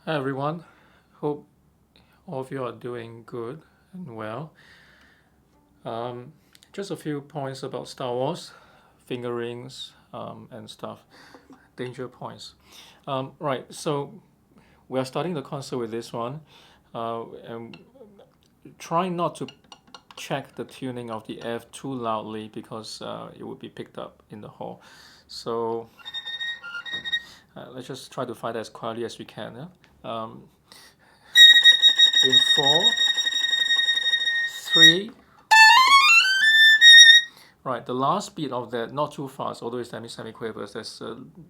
Hi everyone, hope all of you are doing good and well. Um, just a few points about Star Wars, fingerings, and stuff, danger points. Right, so we are starting the concert with this one, and try not to check the tuning of the F too loudly because it would be picked up in the hall. So let's just try to find as quietly as we can. Yeah? In four, three. Right, the last beat of that, not too fast, although it's semiquavers,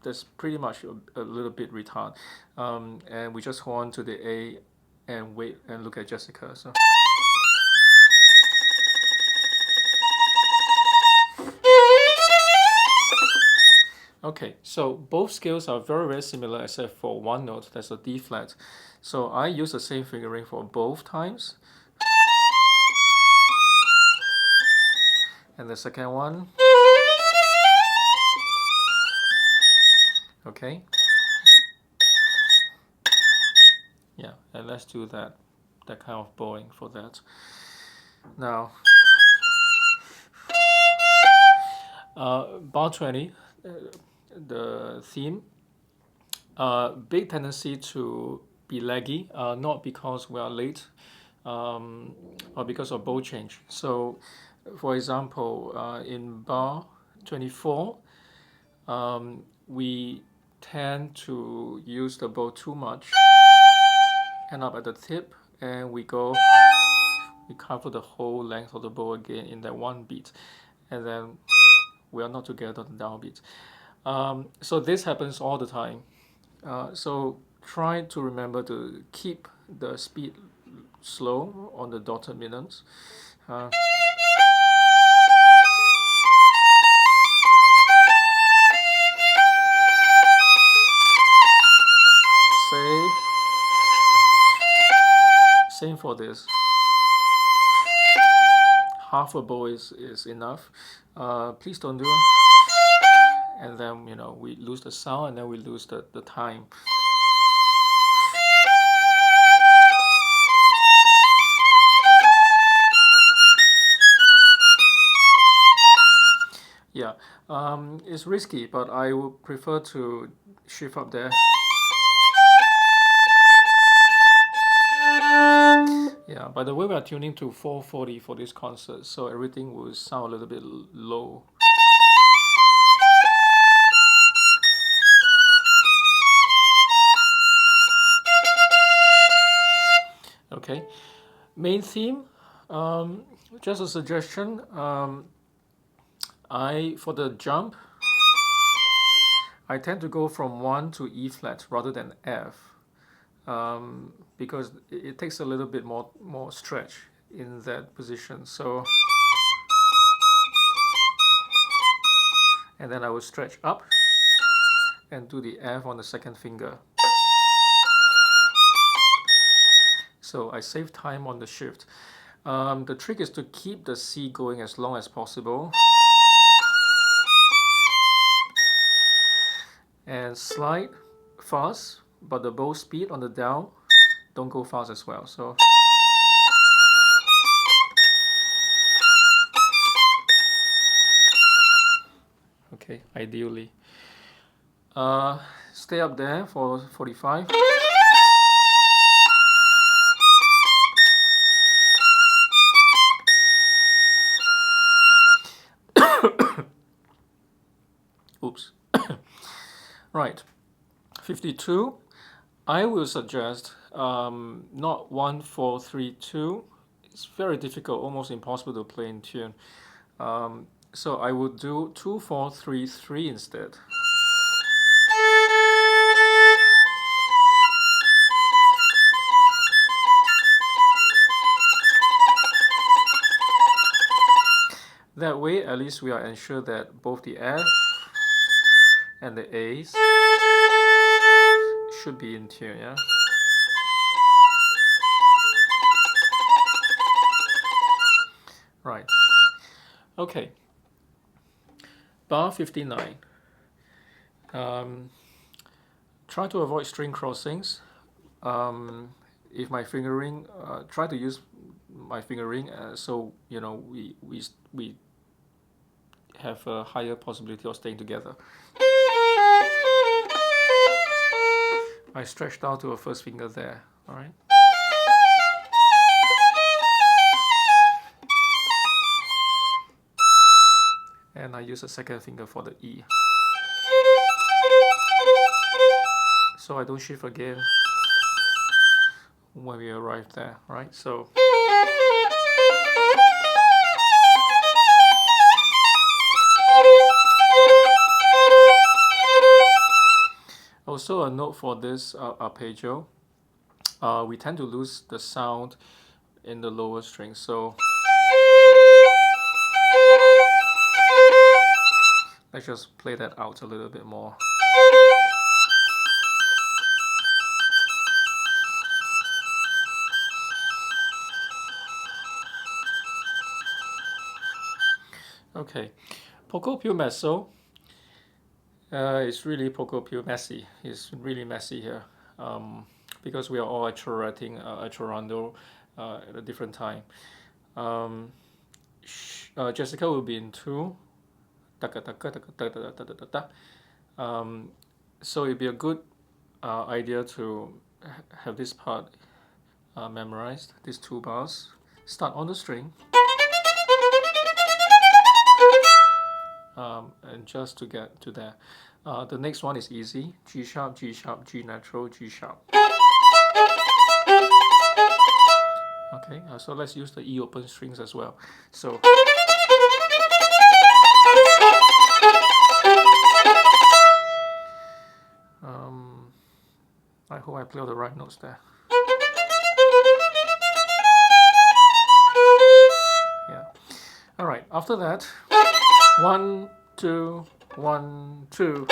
that's pretty much a little bit retard. And we just hold on to the A and wait and look at Jessica. So okay, so both scales are very very similar except for one note, that's a D flat. So I use the same fingering for both times. And the second one. Okay. Yeah, and let's do that kind of bowing for that. Now, bar 20, the theme, big tendency to be laggy, not because we are late, or because of bow change. So, for example, in bar 24, we tend to use the bow too much, end up at the tip, and we cover the whole length of the bow again in that one beat, and then we are not together on the downbeat. So this happens all the time. So try to remember to keep the speed slow on the dotted minutes. Uh, save. Same for this. Half a bow is enough. Please don't do it. And then we lose the sound and then we lose the time. Yeah, it's risky, but I would prefer to shift up there. Yeah, by the way, we are tuning to 440 for this concert, so everything will sound a little bit low. Okay, main theme, just a suggestion. For the jump, I tend to go from 1 to E flat rather than F, because it takes a little bit more stretch in that position. So, and then I will stretch up and do the F on the second finger. So I save time on the shift. The trick is to keep the C going as long as possible and slide fast, but the bow speed on the down don't go fast as well. So okay, ideally. Stay up there for 45. Oops. Right. 52. I will suggest not 1 4 3 2. It's very difficult, almost impossible to play in tune. So I would do 2 4 3 3 instead. That way, at least we are ensured that both the F and the A's should be in tune, yeah? Right. Okay. Bar 59. Try to avoid string crossings. if my fingering, try to use my fingering, so you know we have a higher possibility of staying together. I stretch down to a first finger there. All right. And I use a second finger for the E. So I don't shift again when we arrive there, right? So also a note for this arpeggio, we tend to lose the sound in the lower string. So let's just play that out a little bit more. Okay, poco più messo. It's really poco più messy. It's really messy here, because we are all accelerating at a different time. Jessica will be in 2. So it'd be a good idea to have this part memorized, these 2 bars. Start on the string, and just to get to there. The next one is easy: G sharp, G sharp, G natural, G sharp. Okay, so let's use the E open strings as well. So I hope I play all the right notes there. Yeah. All right. After that, 1, 2, 1, 2.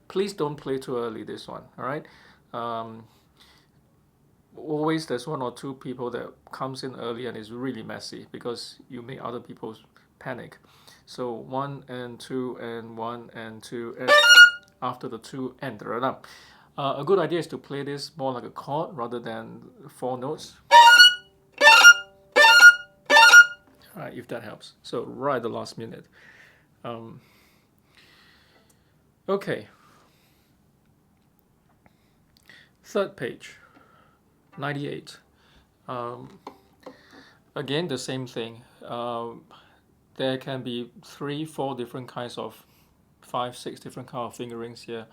Please don't play too early. This one. All right. Always there's 1 or 2 people that comes in early and is really messy because you make other people panic. So 1 and 2 and 1 and 2 and after the 2 and the rhythm. A good idea is to play this more like a chord rather than 4 notes. If that helps. So right at the last minute. Okay. Third page, 98. Again, the same thing. There can be 3, 4 different kinds of 5, 6 different kind of fingerings here.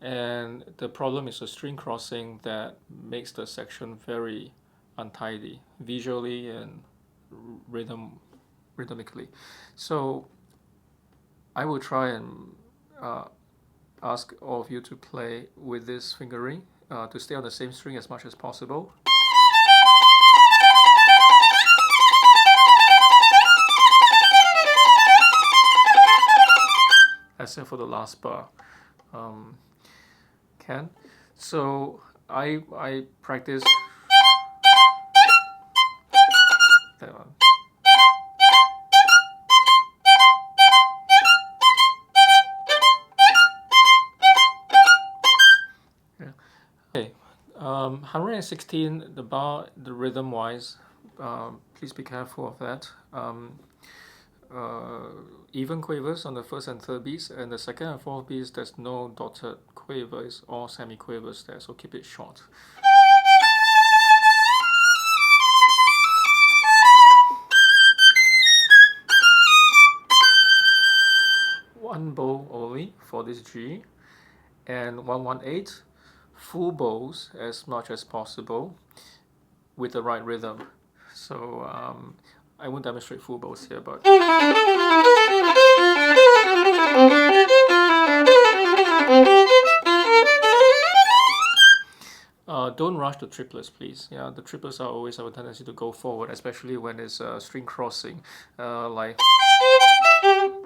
And the problem is the string crossing that makes the section very untidy visually and rhythmically. So I will try and ask all of you to play with this fingering, to stay on the same string as much as possible. Except for the last bar. So I practice that one. Yeah. Okay. 116, the bar, the rhythm wise, please be careful of that. Even quavers on the first and third beats, and the second and fourth beats there's no dotted quavers or semi-quavers there, so keep it short. One bow only for this G, and 118 full bows as much as possible with the right rhythm. So I won't demonstrate full bows here, but don't rush the triplets, please. Yeah, the triplets are always have a tendency to go forward, especially when it's string crossing, like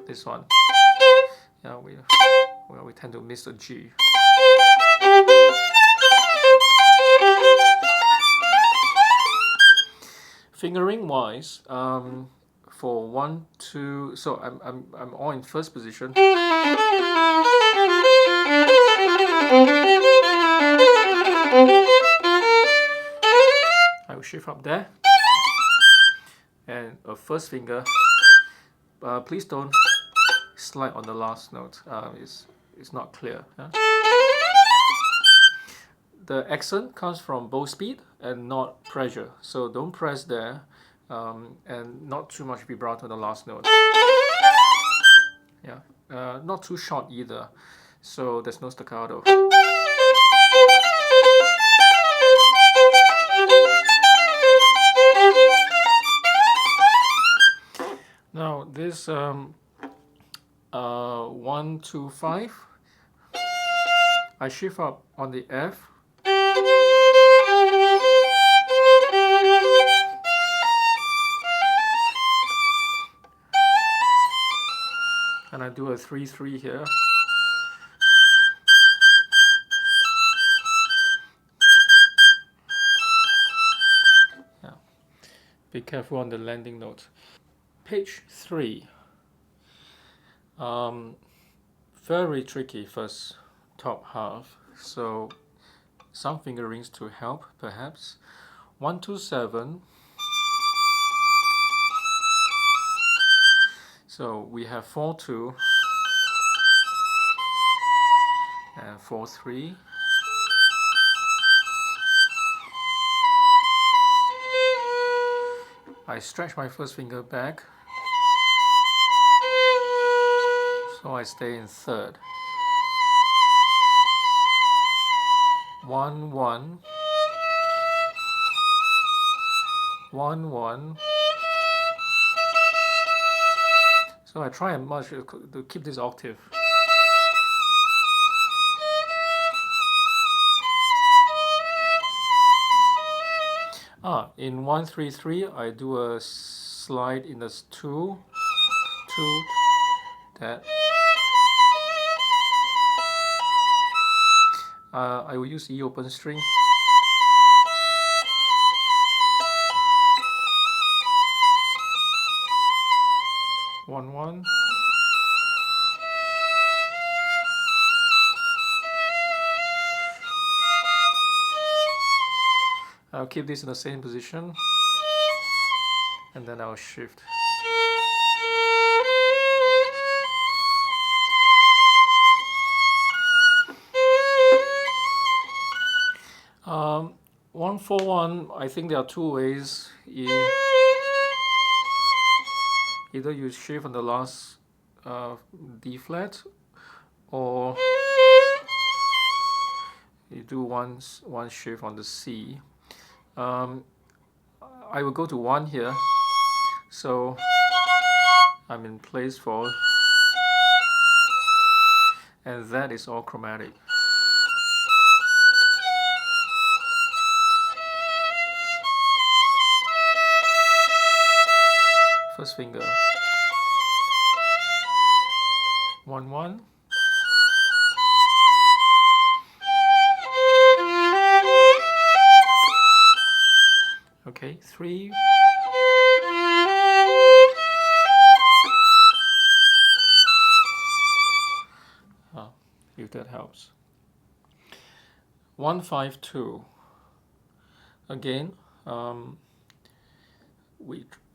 this one. Yeah, we tend to miss the G. Fingering wise, for 1, 2, so I'm all in first position. shift up there, and a first finger. Please don't slide on the last note. It's not clear. Huh? The accent comes from bow speed and not pressure, so don't press there, and not too much vibrato on the last note. Yeah, not too short either, so there's no staccato. Now this 1, 2, 5, I shift up on the F. And I do a 3, 3 here. Yeah. Be careful on the landing note. Page 3. Very tricky first top half. So some fingerings to help perhaps. 1, 2, 7. So we have 4, 2 and 4, 3. I stretch my first finger back, so I stay in third. 1, 1, 1, 1. So I try and much to keep this octave. In 1, 3, 3, I do a slide in this 2, 2, that. I will use E open string. One, 1. I'll keep this in the same position, and then I'll shift. Um, 1, 4, 1, I think there are two ways. Either you shift on the last D flat, or you do one shift on the C. I will go to 1 here, so I'm in place for, and that is all chromatic. First finger. 1, 1. Okay, 3. If that helps. 1, 5, 2. Again,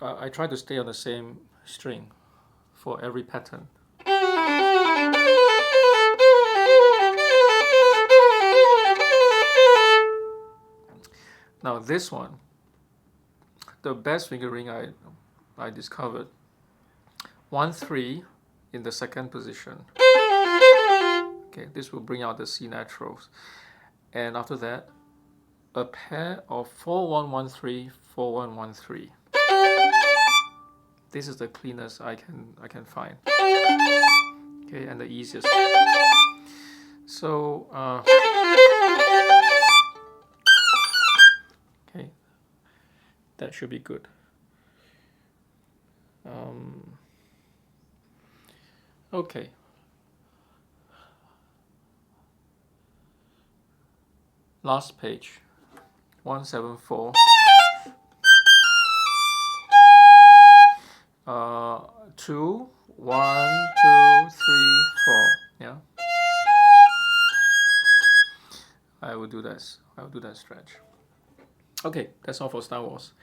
I try to stay on the same string for every pattern. Now this one, the best fingering I discovered, 1, 3 in the second position. Okay, this will bring out the C naturals. And after that, a pair of 4, 1, 1, 3, 4, 1, 1, 3. This is the cleanest I can find. Okay, and the easiest. So okay, that should be good. Okay. Last page, 174. 2, 1, 2, 3, 4. Yeah. I will do this. I will do that stretch. Okay, that's all for Star Wars.